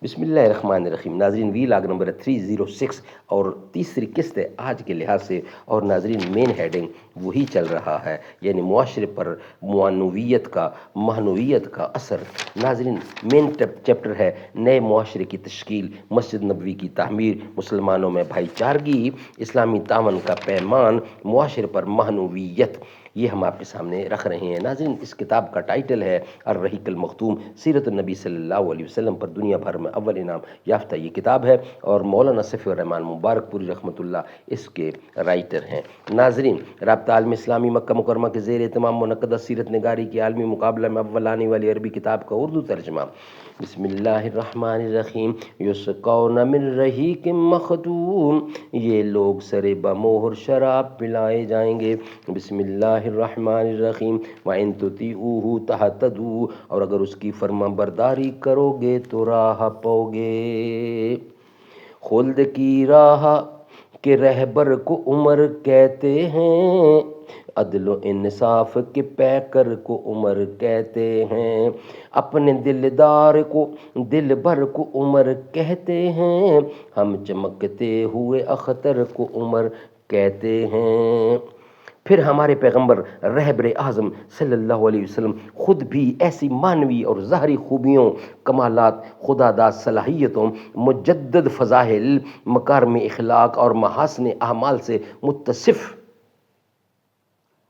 بسم اللہ الرحمن الرحیم۔ ناظرین ویلاگ نمبر 306 اور تیسری قسط ہے آج کے لحاظ سے، اور ناظرین مین ہیڈنگ وہی چل رہا ہے، یعنی معاشرے پر معنویت کا اثر۔ ناظرین مین چیپٹر ہے نئے معاشرے کی تشکیل، مسجد نبوی کی تعمیر، مسلمانوں میں بھائی چارگی، اسلامی تعاون کا پیمان، معاشرے پر معنویت، یہ ہم آپ کے سامنے رکھ رہے ہیں۔ ناظرین اس کتاب کا ٹائٹل ہے الرحیق المختوم، سیرت النبی صلی اللہ علیہ وسلم پر دنیا بھر میں اول انعام یافتہ یہ کتاب ہے، اور مولانا صفی الرحمن مبارک پوری رحمۃ اللہ اس کے رائٹر ہیں۔ ناظرین رابطہ عالم اسلامی مکہ مکرمہ کے زیر اہتمام منعقدہ سیرت نگاری کی عالمی مقابلہ میں اول آنے والی عربی کتاب کا اردو ترجمہ۔ بسم اللہ الرحمن الرحیم۔ یسقون من رحیق مختوم، یہ لوگ سر بمہر شراب پلائے جائیں گے۔ بسم اللہ الرحمن الرحیم۔ وَإِن تُطِيعُوهُ تَهْتَدُوا، اور اگر اس کی فرما برداری کرو گے تو راہ پاؤ گے۔ خلد کی راہ کے رہبر کو عمر کہتے ہیں، عدل و انصاف کے پیکر کو عمر کہتے ہیں، اپنے دلدار کو دل بھر کو عمر کہتے ہیں، ہم چمکتے ہوئے اختر کو عمر کہتے ہیں۔ پھر ہمارے پیغمبر رہبر اعظم صلی اللہ علیہ وسلم خود بھی ایسی معنوی اور ظاہری خوبیوں، کمالات، خداداد صلاحیتوں، مجدد فضائل، مکارم اخلاق اور محاسن اعمال سے متصف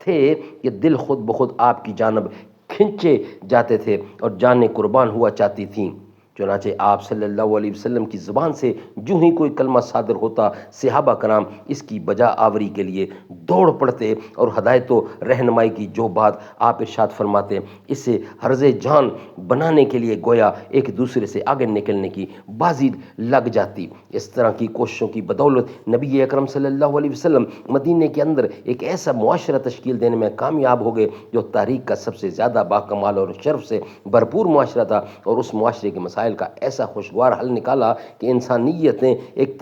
تھے کہ دل خود بخود آپ کی جانب کھنچے جاتے تھے اور جانیں قربان ہوا چاہتی تھیں۔ چنانچہ آپ صلی اللہ علیہ وسلم کی زبان سے جو ہی کوئی کلمہ صادر ہوتا، صحابہ کرام اس کی بجا آوری کے لیے دوڑ پڑتے اور ہدایت و رہنمائی کی جو بات آپ ارشاد فرماتے اسے حرز جان بنانے کے لیے گویا ایک دوسرے سے آگے نکلنے کی بازی لگ جاتی۔ اس طرح کی کوششوں کی بدولت نبی اکرم صلی اللہ علیہ وسلم مدینے کے اندر ایک ایسا معاشرہ تشکیل دینے میں کامیاب ہو گئے جو تاریخ کا سب سے زیادہ باکمال اور شرف سے بھرپور معاشرہ تھا، اور اس معاشرے کے مسائل کا ایسا خوشگوار حل نکالا کہ انسانیت نے ایک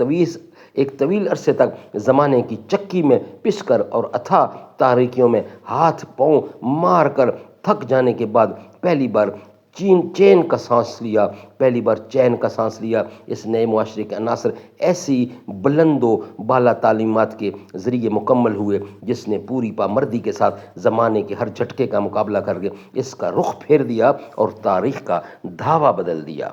طویل عرصے تک زمانے کی چکی میں پس کر اور اتھا تاریکیوں میں ہاتھ پاؤں مار کر تھک جانے کے بعد پہلی بار چین کا سانس لیا۔ اس نئے معاشرے کے عناصر ایسی بلند و بالا تعلیمات کے ذریعے مکمل ہوئے جس نے پوری پامردی کے ساتھ زمانے کے ہر جھٹکے کا مقابلہ کر کے اس کا رخ پھیر دیا اور تاریخ کا دھاوا بدل دیا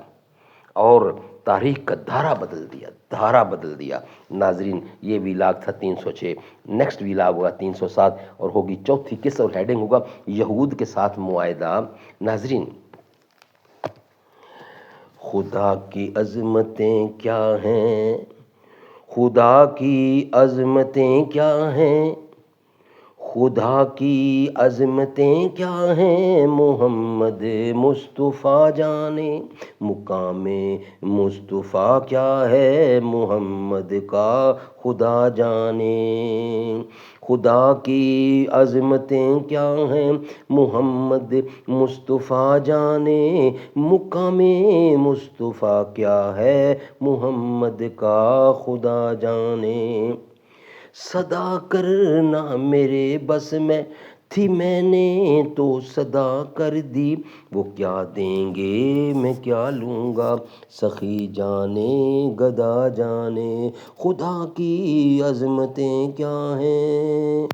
دھارا بدل دیا۔ ناظرین یہ ویلاگ تھا 306، نیکسٹ ویلاگ ہوگا 307 اور ہوگی چوتھی قسط، اور ہیڈنگ ہوگا یہود کے ساتھ معاہدہ۔ ناظرین خدا کی عظمتیں کیا ہیں، خدا کی عظمتیں کیا ہیں، خدا کی عظمتیں کیا ہیں، محمد مصطفیٰ جانے، مقام مصطفیٰ کیا ہے، محمد کا خدا جانے۔ خدا کی عظمتیں کیا ہیں، محمد مصطفیٰ جانے، مقام مصطفیٰ کیا ہے، محمد کا خدا جانے۔ صدا کرنا میرے بس میں تھی، میں نے تو صدا کر دی، وہ کیا دیں گے میں کیا لوں گا، سخی جانے گدا جانے۔ خدا کی عظمتیں کیا ہیں۔